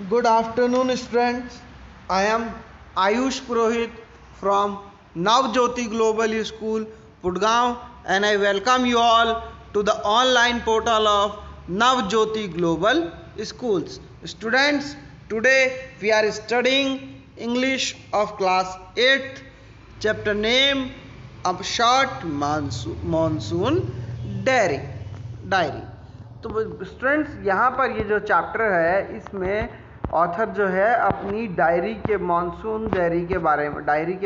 Good afternoon, students. I am Ayush Purohit from Navjyoti Global School, Pudgaon, and I welcome you all to the online portal of Navjyoti Global Schools. Students, today we are studying English of class 8th, chapter name of short monsoon diary. तो students, यहाँ पर ये जो chapter है इसमें author जो है अपनी डायरी के मानसून डायरी के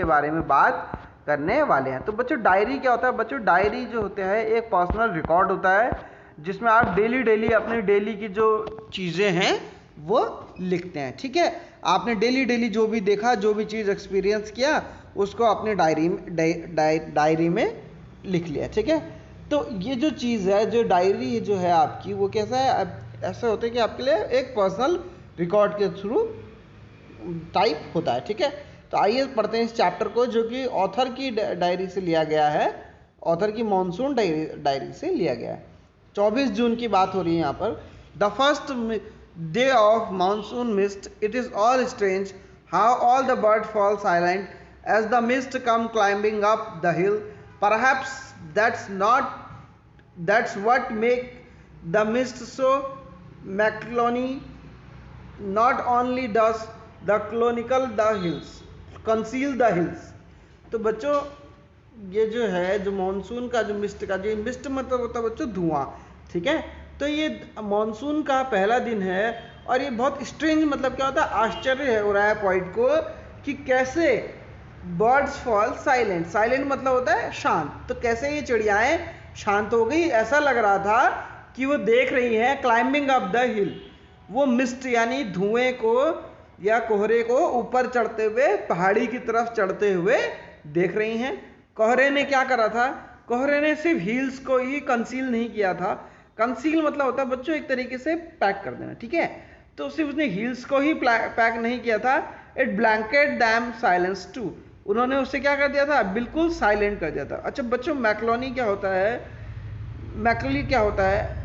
बारे में बात करने वाले हैं। तो बच्चों, डायरी क्या होता है? बच्चों, डायरी जो होता है एक पर्सनल रिकॉर्ड होता है जिसमें आप डेली अपनी डेली की जो चीज़ें हैं वो लिखते हैं। ठीक है, आपने डेली जो भी देखा, जो भी चीज़ एक्सपीरियंस किया, उसको अपने डायरी में लिख लिया। ठीक है, तो ये जो चीज़ है, जो डायरी जो है आपकी, वो कैसा है? ऐसा होता है कि आपके लिए एक पर्सनल रिकॉर्ड के थ्रू टाइप होता है। ठीक है, तो आइए पढ़ते हैं इस चैप्टर को, जो कि ऑथर की डायरी से लिया गया है, ऑथर की मानसून डायरी से लिया गया है। 24 जून की बात हो रही है यहाँ पर। The first day of monsoon mist, it is all strange how all the bird fall silent as the mist come climbing up the hill, perhaps that's what make the mist so melancholy. Not only does the conceal the hills. तो बच्चों, ये जो है, जो monsoon का जो mist मतलब होता है बच्चों धुआं। ठीक है, तो ये मानसून का पहला दिन है और ये बहुत स्ट्रेंज, मतलब क्या होता है? आश्चर्य हो रहा है पॉइंट को कि कैसे बर्ड्स फॉल साइलेंट मतलब होता है शांत। तो कैसे ये चिड़ियाएं शांत हो गई? ऐसा लग रहा था कि वो देख रही हैं क्लाइंबिंग अप द हिल, वो मिस्ट यानी धुएं को या कोहरे को ऊपर चढ़ते हुए, पहाड़ी की तरफ चढ़ते हुए देख रही हैं। कोहरे ने क्या करा था? कोहरे ने सिर्फ हिल्स को ही कंसील नहीं किया था। कंसील मतलब होता है बच्चों एक तरीके से पैक कर देना। ठीक है, तो सिर्फ उसने हिल्स को ही पैक नहीं किया था, it blanket them silence too. उन्होंने उससे क्या कर दिया था? बिल्कुल साइलेंट कर दिया था। अच्छा बच्चों, मैक्लोनी क्या होता है? मैक्लोनी क्या होता है?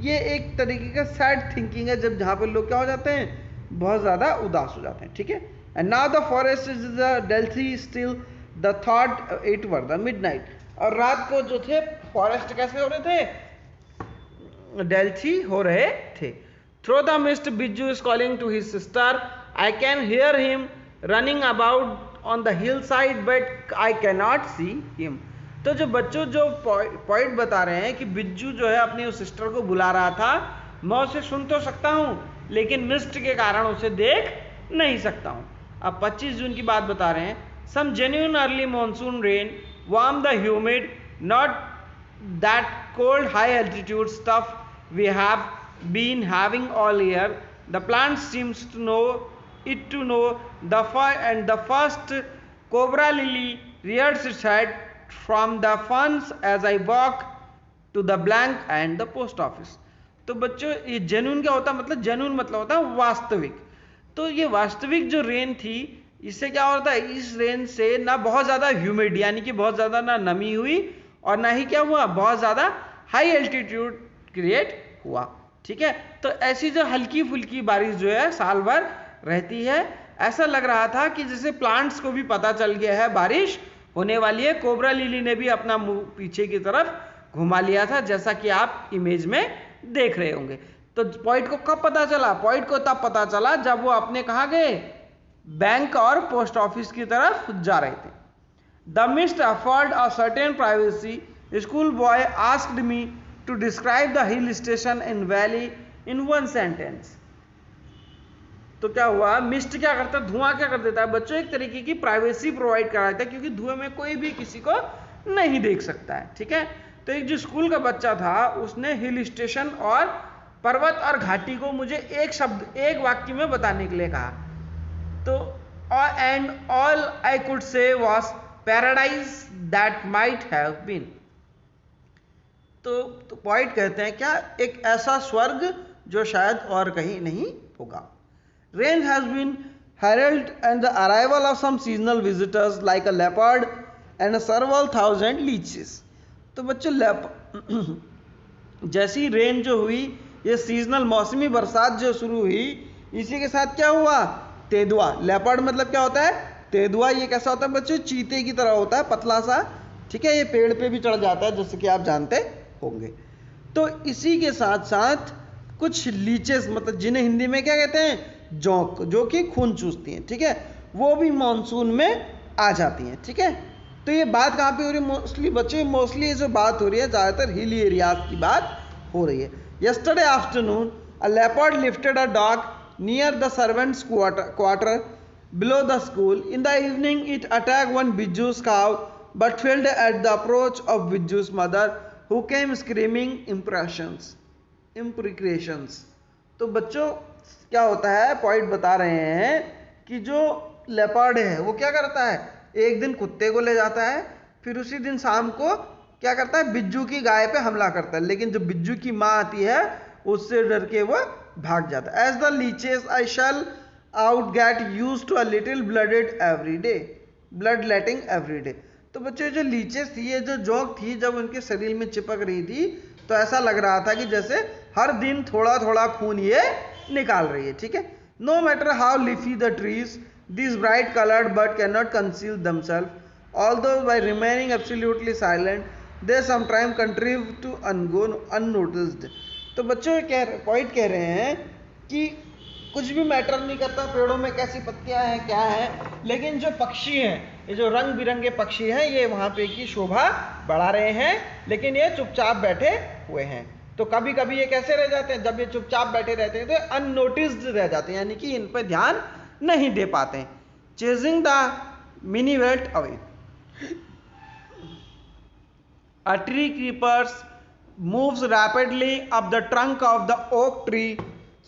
ये एक तरीके का सैड थिंकिंग है, जब जहाँ पर लोग क्या हो जाते हैं? बहुत ज़्यादा उदास हो जाते हैं। ठीक है, and now the forest is the deathly still the thought it were the midnight. और रात को जो थे फॉरेस्ट कैसे हो रहे थे? डेल्थी हो रहे थे। Through the mist Bijju is calling to his sister, I can hear him running about on the hillside but I cannot see him। तो जो बच्चों जो पॉइंट बता रहे हैं कि बिज्जू जो है अपनी उस सिस्टर को बुला रहा था, मैं उसे सुन तो सकता हूँ लेकिन मिस्ट के कारण उसे देख नहीं सकता हूँ। अब 25 जून की बात बता रहे हैं। Some genuine early monsoon rain warm the humid, not that cold high altitude stuff we have been having all year. The plant seems to know it to know the first cobra lily rears its head from the ferns as I walk to the bank and the post office। तो बच्चों, ये genuine क्या होता है? मतलब genuine मतलब होता है वास्तविक। तो ये वास्तविक जो रेन थी, इससे क्या होता है? इस रेन से ना बहुत ज़्यादा ह्यूमिड यानी कि बहुत ज़्यादा ना नमी हुई और ना ही क्या हुआ? बहुत ज़्यादा हाई एल्टीट्यूड क्रिएट हुआ। ठीक है, तो ऐसी जो हल्की फुल्की बारिश जो है साल भर रहती है। ऐसा लग रहा था कि जैसे प्लांट्स को भी पता चल गया है बारिश होने वाली है। कोबरा लिली ने भी अपना मुंह पीछे की तरफ घुमा लिया था, जैसा कि आप इमेज में देख रहे होंगे। तो पॉइंट को कब पता चला? पॉइंट को तब पता चला जब वो अपने कहाँ गए? बैंक और पोस्ट ऑफिस की तरफ जा रहे थे। The mist afford a certain privacy, school boy asked me to describe the hill station in valley in one sentence. तो क्या हुआ? मिस्ट क्या करता है? धुआं क्या कर देता है बच्चों? एक तरीके की प्राइवेसी प्रोवाइड कराता है, क्योंकि धुएं में कोई भी किसी को नहीं देख सकता है। ठीक है, तो एक जो स्कूल का बच्चा था उसने हिल स्टेशन और पर्वत और घाटी को मुझे एक शब्द, एक वाक्य में बताने के लिए कहा। तो and all I could say was paradise that might have been. तो पॉइंट कहते हैं क्या? एक ऐसा स्वर्ग जो शायद और कहीं नहीं होगा। Rain has been heralded and the arrival of some seasonal visitors like a leopard and several thousand leeches। तो बच्चों, जैसी रेन जो हुई, ये सीजनल मौसमी बरसात जो शुरू हुई, इसी के साथ क्या हुआ, तेंदुआ। लेपर्ड मतलब क्या होता है, तेंदुआ। ये कैसा होता है बच्चों, चीते की तरह होता है, पतला सा, ठीक है। ये पेड़ पे भी चढ़ जाता है, जैसे कि आप जानते होंगे। तो इसी के साथ साथ कुछ लीचेस, मतलब जिन्हें हिंदी में क्या कहते हैं, जोंक, जो कि खून चूसती हैं, ठीक है, वो भी मानसून में आ जाती हैं, ठीक है। तो ये बात कहाँ पे हो रही है मोस्टली बच्चे, मोस्टली ये जो बात हो रही है ज़्यादातर हिली एरियाज की बात हो रही है। Yesterday afternoon a leopard lifted a dog near the servants quarter below the school. In the evening it attacked one Biju's cow but failed at the approach of Biju's mother who came screaming imprecations. तो बच्चों क्या होता है, point बता रहे हैं कि जो लेपर्ड है वो क्या करता है, एक दिन कुत्ते को ले जाता है, फिर उसी दिन शाम को क्या करता है, बिज्जू की गाय पे हमला करता है। लेकिन जो बिज्जू की माँ आती है उससे डर के वो भाग जाता है। As the leeches I shall out get used to a little bloodletting every day. तो बच्चों जो लीचेस थी, ये जो जोंक थी, जब उनके शरीर में चिपक रही थी तो ऐसा लग रहा था कि जैसे हर दिन थोड़ा थोड़ा खून ये निकाल रही है, ठीक है। No matter how leafy the trees, this bright coloured bird can not conceal themselves although by remaining absolutely silent they sometime contrive to unnoticed. तो बच्चों पॉइंट कह रहे हैं कि कुछ भी मैटर नहीं करता पेड़ों में कैसी पत्तियां हैं, क्या है, लेकिन जो पक्षी हैं, ये जो रंग बिरंगे पक्षी हैं, ये वहाँ पे की शोभा बढ़ा रहे हैं, लेकिन ये चुपचाप बैठे हुए हैं। तो कभी कभी ये कैसे रह जाते हैं, जब ये चुपचाप बैठे रहते हैं तो अननोटिस्ड रह जाते हैं, यानी कि इन पर ध्यान नहीं दे पाते हैं। Chasing the minivet away, a tree creepers moves rapidly up the trunk of the oak tree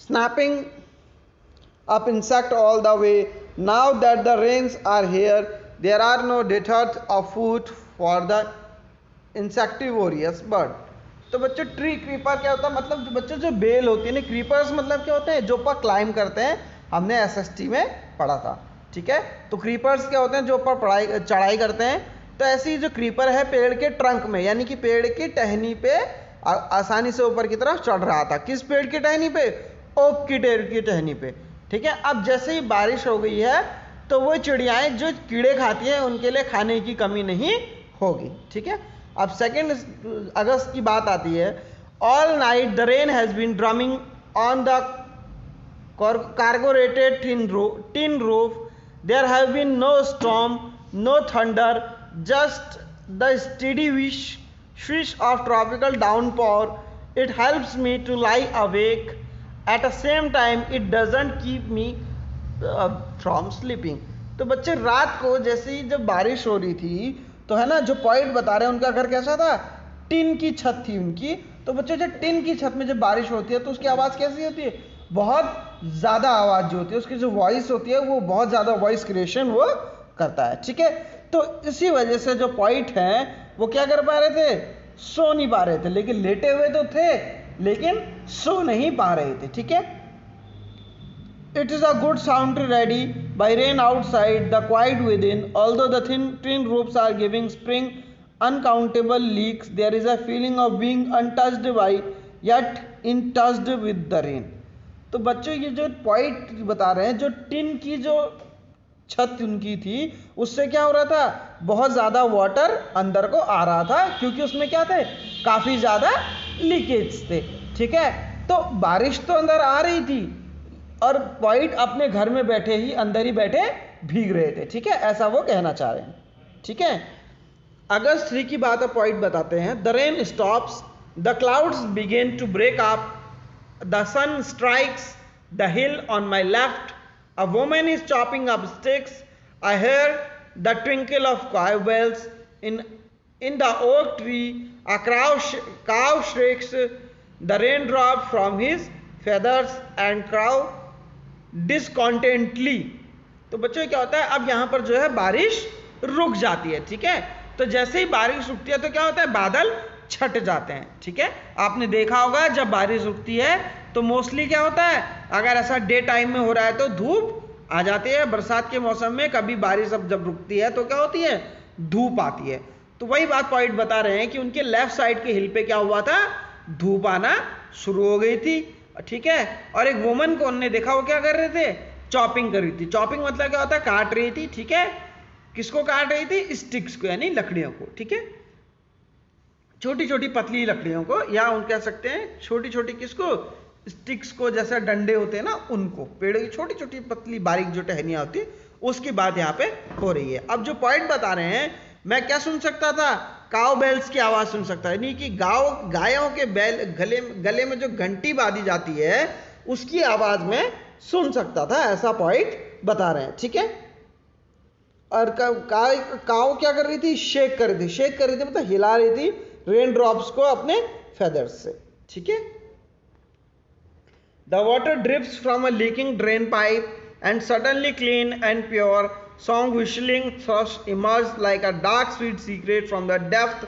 snapping up insect all the way. Now that the rains are here, there are no deterrent of food for the insectivorous bird. तो बच्चों tree creeper क्या होता है, मतलब बच्चों जो bell होती है ना, क्रीपर्स मतलब क्या होते हैं, जो ऊपर क्लाइम करते हैं, हमने एसएसटी में पढ़ा था, ठीक है। तो क्रीपर्स क्या होते हैं, जो ऊपर चढ़ाई करते हैं। तो ऐसी जो क्रीपर है पेड़ के ट्रंक में, यानी कि पेड़ की टहनी पे आसानी से ऊपर की तरफ चढ़ रहा था। किस पेड़ की टहनी पे, ओक की पेड़ की टहनी पे, ठीक है। अब जैसे ही बारिश हो गई है तो वो चिड़ियाएं जो कीड़े खाती हैं उनके लिए खाने की कमी नहीं होगी, ठीक है। अब 2 अगस्त की बात आती है। All night the rain has been drumming on the carbureted tin roof. There have been no storm, no thunder, just the steady swish of tropical downpour. It helps me to lie awake. At the same time it doesn't keep me from sleeping. तो बच्चे रात को जैसे ही जब बारिश हो रही थी तो है ना, जो पॉइंट बता रहे हैं उनका घर कैसा था, टिन की छत थी उनकी। तो बच्चों जब टिन की छत में जब बारिश होती है तो उसकी आवाज़ कैसी होती है, बहुत ज़्यादा आवाज़ जो होती है, उसकी जो वॉइस होती है वो बहुत ज़्यादा वॉइस क्रिएशन वो करता है, ठीक है। तो इसी वजह से जो पॉइंट हैं वो क्या कर पा रहे थे, सो नहीं पा रहे थे, लेकिन लेटे हुए तो थे लेकिन सो नहीं पा रहे थे, ठीक है। It is a good sound ready by rain outside, the quiet within. Although the tin roofs are giving spring uncountable leaks, there is a feeling of being untouched by yet in touched with the rain. तो बच्चों ये जो point बता रहे हैं, जो tin की जो छत उनकी थी उससे क्या हो रहा था, बहुत ज़्यादा वाटर अंदर को आ रहा था, क्योंकि उसमें क्या थे, काफ़ी ज़्यादा लीकेज थे, ठीक है। तो बारिश तो अंदर आ रही थी और पॉइंट अपने घर में बैठे ही अंदर ही बैठे भीग रहे थे, ठीक है, ऐसा वो कहना चाह रहे हैं, ठीक है। अगस्त 3 की बात है, पॉइंट बताते हैं। The rain stops, the clouds begin to break up, the sun strikes the hill on my left, a woman is chopping up sticks, I hear the twinkle of cowbells in the oak tree, a cow shrieks, the rain drops from his feathers and crow डिसकॉन्टेंटली। तो बच्चों क्या होता है, अब यहाँ पर जो है बारिश रुक जाती है, ठीक है। तो जैसे ही बारिश रुकती है तो क्या होता है, बादल छट जाते हैं, ठीक है। आपने देखा होगा जब बारिश रुकती है तो मोस्टली क्या होता है, अगर ऐसा डे टाइम में हो रहा है तो धूप आ जाती है। बरसात के मौसम में कभी बारिश अब जब रुकती है तो क्या होती है, धूप आती है। तो वही बात पॉइंट बता रहे हैं कि उनके लेफ्ट साइड के हिल पे क्या हुआ था, धूप आना शुरू हो गई थी। ठीक है, और एक वुमन को उन्होंने देखा वो क्या कर रहे थे, चॉपिंग कर रही थी। चॉपिंग मतलब क्या होता है, काट रही थी, ठीक है। किसको काट रही थी, स्टिक्स को, यानी लकड़ियों को, ठीक है, छोटी छोटी पतली लकड़ियों को, या उन कह सकते हैं छोटी छोटी किसको, स्टिक्स को, जैसे डंडे होते हैं ना उनको, पेड़ की छोटी छोटी पतली बारीक जो टहनियां होती है, उसकी बात यहाँ पे हो रही है। अब जो पॉइंट बता रहे हैं, मैं क्या सुन सकता था, काउ बेल्स की आवाज सुन सकता है, यानी कि गायों के बैल गले में जो घंटी बांधी जाती है उसकी आवाज में सुन सकता था, ऐसा पॉइंट बता रहे हैं, ठीक है। और काऊ क्या कर रही थी, शेक कर रही थी, शेक कर रही थी मतलब हिला रही थी रेन ड्रॉप्स को अपने फेदर्स से, ठीक है। The water drips from a leaking drain pipe and suddenly clean and pure song whistling thrush emerged like a dark sweet secret from the depth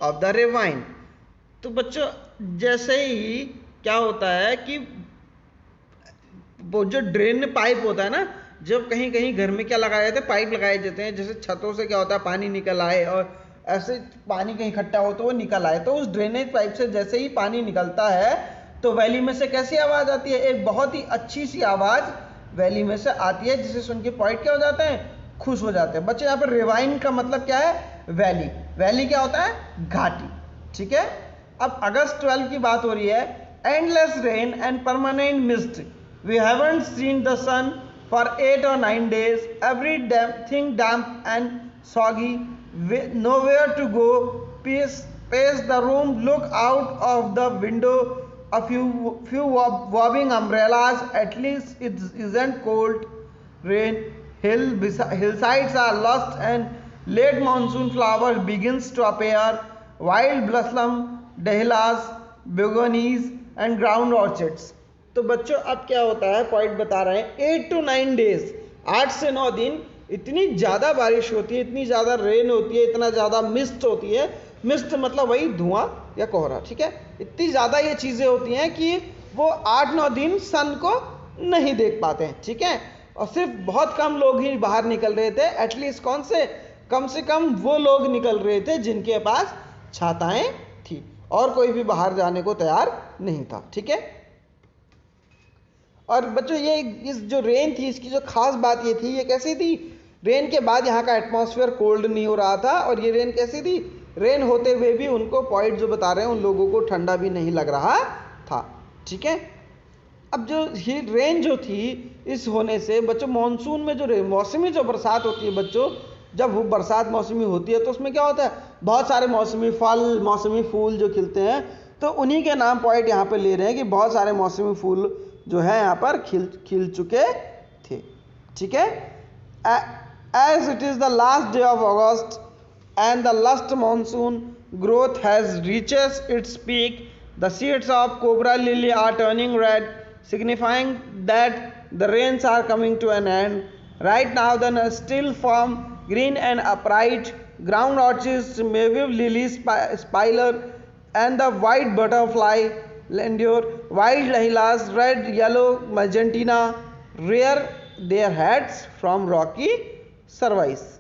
of the ravine। तो बच्चों जैसे ही क्या होता है कि वो जो ड्रेन पाइप होता है ना, जब कहीं कहीं घर में क्या लगाए जाते हैं, पाइप लगाए जाते हैं, जैसे छतों से क्या होता है पानी निकल आए और ऐसे पानी कहीं इकट्ठा हो तो वो निकल आए, तो उस ड्रेनेज पाइप से जैसे ही पानी निकलता है तो वैली में से कैसी आवाज आती है, एक बहुत ही अच्छी सी आवाज वैली में से आती है, जिसे सुन के पॉइंट क्या हो जाते हैं, खुश हो जाते हैं। बच्चे यहाँ पर रेवाइन का मतलब क्या है, वैली, वैली क्या होता है, घाटी, ठीक है। अब अगस्त 12 की बात हो रही है, endless rain and permanent mist, we haven't seen the sun for 8 or 9 days, every thing damp and soggy, nowhere to go, pace the room, look out of the window, a few wobbling umbrellas, at least it isn't cold rain, hillsides are lush and late monsoon flowers begins to appear, wild blossom, dahlias, begonias and ground orchids। तो बच्चों अब क्या होता है, point बता रहे हैं 8 to 9 days, 8 से 9 दिन इतनी ज़्यादा बारिश होती है, इतनी ज़्यादा रेन होती है, इतना ज़्यादा मिस्ट होती है, मिस्ट मतलब वही धुआं या कोहरा, ठीक है। इतनी ज़्यादा ये चीज़ें होती हैं कि वो 8-9 दिन सन को नहीं देख पाते हैं, ठीक है। और सिर्फ बहुत कम लोग ही बाहर निकल रहे थे, एटलीस्ट कौन से कम वो लोग निकल रहे थे जिनके पास छाताएं थी, और कोई भी बाहर जाने को तैयार नहीं था, ठीक है। और बच्चों ये इस जो रेन थी इसकी जो खास बात ये थी, ये कैसी थी, रेन के बाद यहाँ का एटमॉस्फेयर कोल्ड नहीं हो रहा था, और ये रेन कैसी थी, रेन होते हुए भी उनको पॉइंट जो बता रहे हैं उन लोगों को ठंडा भी नहीं लग रहा था, ठीक है। अब जो रेन जो थी इस होने से बच्चों मॉनसून में जो मौसमी जो बरसात होती है बच्चों, जब वो बरसात मौसमी होती है तो उसमें क्या होता है, बहुत सारे मौसमी फल, मौसमी फूल जो खिलते हैं, तो उन्हीं के नाम पॉइंट यहाँ पे ले रहे हैं कि बहुत सारे मौसमी फूल जो है यहाँ पर खिल चुके थे, ठीक है। As it is the last day of August and the last monsoon growth has reaches its peak, the seeds of cobra lily are turning red, signifying that the rains are coming to an end. Right now the still firm green and upright ground orchids, mayvive lily, spiler and the white butterfly endure, wild dahlias, red, yellow, magenta, rear their heads from rocky surface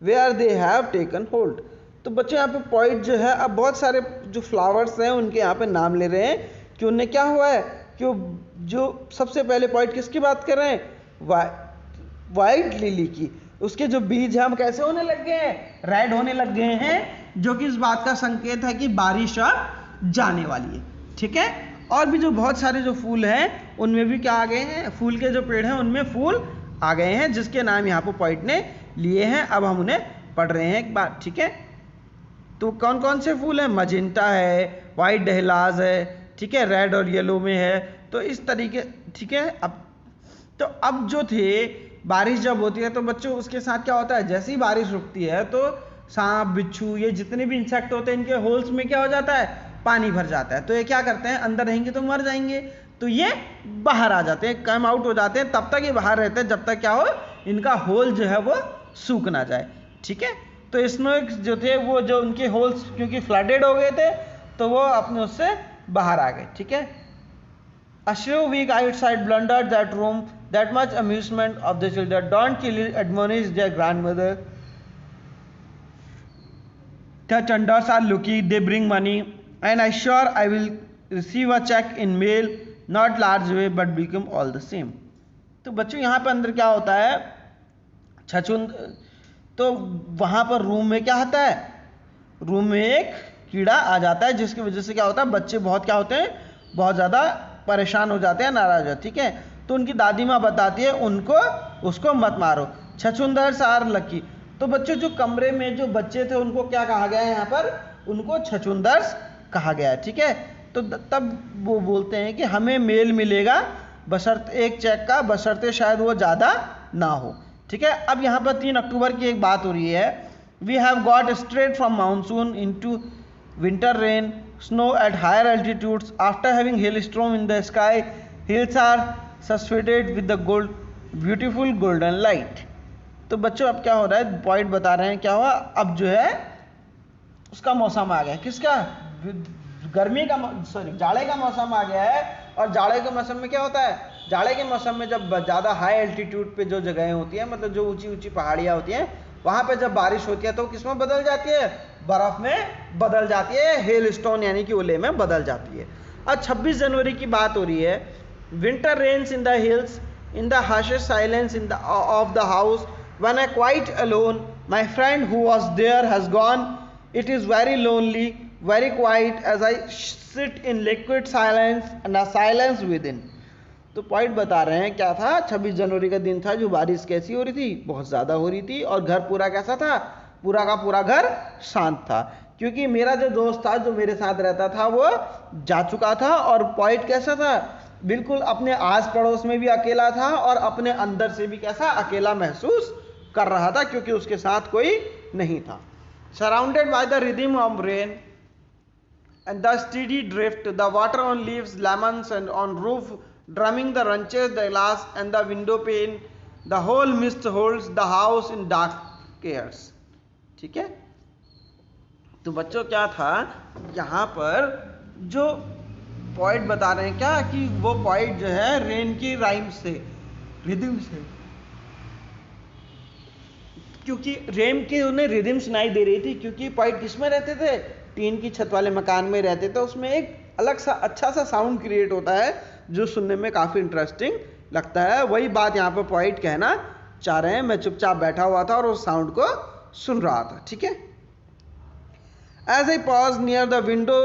where they have taken hold। तो बच्चों यहाँ पे point जो है, अब बहुत सारे जो फ्लावर्स हैं उनके यहाँ पे नाम ले रहे हैं कि उनने क्या हुआ है, कि जो सबसे पहले पॉइंट किसकी बात कर रहे हैं, वाइट लिली की, उसके जो बीज हैं हम कैसे होने लग गए हैं, रेड होने लग गए हैं, जो कि इस बात का संकेत है कि बारिश अब जाने वाली है, ठीक है। और भी जो बहुत सारे जो फूल हैं उनमें भी क्या आ गए हैं, फूल के जो पेड़ हैं उनमें फूल आ गए हैं, जिसके नाम यहाँ पर पॉइंट ने लिए हैं। अब हम उन्हें पढ़ रहे हैं एक बार, ठीक है। तो कौन कौन से फूल हैं, मजेंटा है, वाइट डहलाज है, ठीक है, रेड और येलो में है, तो इस तरीके, ठीक है। अब जो थे बारिश जब होती है तो बच्चों उसके साथ क्या होता है, जैसे ही बारिश रुकती है तो सांप, बिच्छू, ये जितने भी इंसेक्ट होते हैं इनके होल्स में क्या हो जाता है, पानी भर जाता है, तो ये क्या करते हैं, अंदर रहेंगे तो मर जाएंगे, तो ये बाहर आ जाते हैं, कम आउट हो जाते हैं, तब तक ये बाहर रहते हैं जब तक क्या हो, इनका होल जो है वो सूख ना जाए, ठीक है। तो स्नेक्स जो थे वो जो उनके होल्स क्योंकि फ्लडेड हो गए थे तो वो अपने उससे बाहर आ गए, ठीक है। A slow week outside blundered that room, that much amusement of the children. Don't kill it, admonished their grandmother. The Chandas are lucky, they bring money, and I sure I will receive a check in mail not large way but become all the same. तो बच्चों यहाँ पे अंदर क्या होता है, छछूंद, तो वहाँ पर रूम में क्या आता है, रूम में एक कीड़ा आ जाता है जिसकी वजह से क्या होता है, बच्चे बहुत क्या होते हैं, बहुत ज़्यादा परेशान हो जाते हैं, नाराज हो, ठीक है। तो उनकी दादी माँ बताती है उनको उसको मत मारो, छछूंदर्स आर लकी। तो बच्चों जो कमरे में जो बच्चे थे उनको क्या कहा गया है यहाँ पर, उनको छछूंदर्स कहा गया है, ठीक है। तो तब वो बोलते हैं कि हमें मेल मिलेगा बशर्ते एक चेक का, बशर्ते शायद वो ज़्यादा ना हो, ठीक है। अब यहाँ पर 3 अक्टूबर की एक बात हो रही है, we have got straight from monsoon into winter rain, snow at higher altitudes. After having hailstorm in the sky, hills are suspended with the beautiful golden light. तो बच्चों अब क्या हो रहा है, पॉइंट बता रहे हैं क्या हुआ, अब जो है उसका मौसम आ गया, किसका, गर्मी का, सॉरी जाड़े का मौसम आ गया है। और जाड़े के मौसम में क्या होता है, जाड़े के मौसम में जब ज़्यादा हाई एल्टीट्यूड पे जो जगहें होती हैं, मतलब जो ऊंची ऊंची पहाड़ियाँ होती हैं, वहाँ पे जब बारिश होती है तो किस में बदल जाती है, बर्फ़ में बदल जाती है, हेल स्टोन यानी कि ओले में बदल जाती है। अब 26 जनवरी की बात हो रही है, winter rains in the hills in the harshest silence in the of the house when I quite alone, my friend who was there has gone, it is very lonely, very quiet as I sit in liquid silence and a silence within। तो point बता रहे हैं क्या था, 26 जनवरी का दिन था जो बारिश कैसी हो रही थी, बहुत ज़्यादा हो रही थी, और घर पूरा कैसा था, पूरा का पूरा घर शांत था, क्योंकि मेरा जो दोस्त था जो मेरे साथ रहता था वो जा चुका था। और पॉइंट कैसा था, बिल्कुल अपने आस पड़ोस में भी अकेला था और अपने अंदर से भी कैसा अकेला महसूस कर रहा था, क्योंकि उसके साथ कोई नहीं था। Surrounded by the rhythm of rain and the steady drift, the water on leaves, lemons and on roof, drumming the runches, the glass and the window pane, the whole mist holds the house in dark cares। ठीक है। तो बच्चों क्या था यहाँ पर जो point बता रहे हैं क्या, कि वो पॉइंट जो है रेन की राइम से, रिदम से, क्योंकि रेन की उन्हें रिदम सुनाई दे रही थी, क्योंकि पॉइंट किस में रहते थे, टीन की छत वाले मकान में रहते थे, उसमें एक अलग सा अच्छा सा साउंड क्रिएट होता है जो सुनने में काफ़ी इंटरेस्टिंग लगता है। वही बात यहाँ पर पॉइंट कहना चाह रहे हैं। मैं चुपचाप बैठा हुआ था और उस साउंड को सुन रहा था, ठीक है। As I pause near the window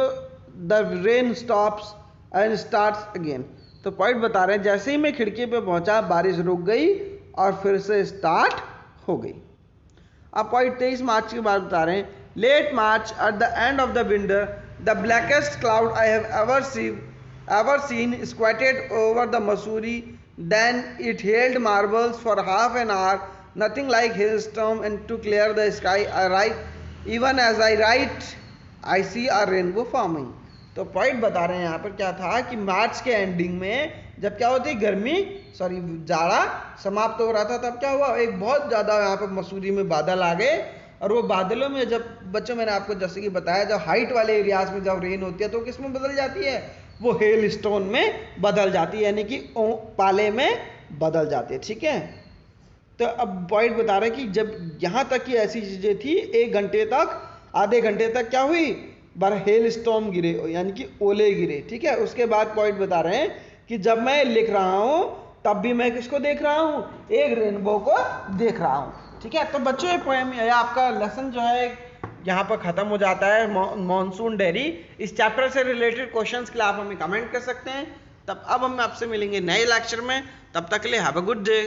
the rain stops and starts again. तो पॉइंट बता रहे हैं जैसे ही मैं खिड़की पे पहुंचा बारिश रुक गई और फिर से स्टार्ट हो गई। अब पॉइंट 23 मार्च की बात बता रहे हैं, late March at the end of the winter, the blackest cloud I have ever seen squatted over the Missouri. Then it hailed marbles for half an hour, nothing like hailstorm, and to clear the sky I write, even as I write I see a rainbow forming। तो point बता रहे हैं यहाँ पर क्या था कि मार्च के एंडिंग में जब क्या होती गर्मी, सॉरी जाड़ा समाप्त हो रहा था, तब क्या हुआ, एक बहुत ज़्यादा यहाँ पर मसूरी में बादल आ गए। और वो बादलों में जब बच्चों, मैंने आपको जैसे कि बताया, जब हाइट वाले एरियाज में जब रेन होती है तो किस में बदल जाती है, वो हेल स्टोन में बदल जाती है, यानी कि पाले में बदल जाती है, ठीक है। तो अब पॉइंट बता रहे हैं कि जब यहाँ तक की ऐसी चीज़ें थी, 1 घंटे तक, आधे घंटे तक क्या हुई, हेल स्टॉर्म गिरे, यानी कि ओले गिरे, ठीक है। उसके बाद पॉइंट बता रहे हैं कि जब मैं लिख रहा हूँ तब भी मैं किसको देख रहा हूँ, एक रेनबो को देख रहा हूँ, ठीक है। तो बच्चों ये पोएम, आपका लेसन जो है यहाँ पर ख़त्म हो जाता है, मॉनसून डायरी। इस चैप्टर से रिलेटेड क्वेश्चंस के लिए आप हमें कमेंट कर सकते हैं। तब अब हम आपसे मिलेंगे नए लेक्चर में, तब तक के लिए हैव अ गुड डे।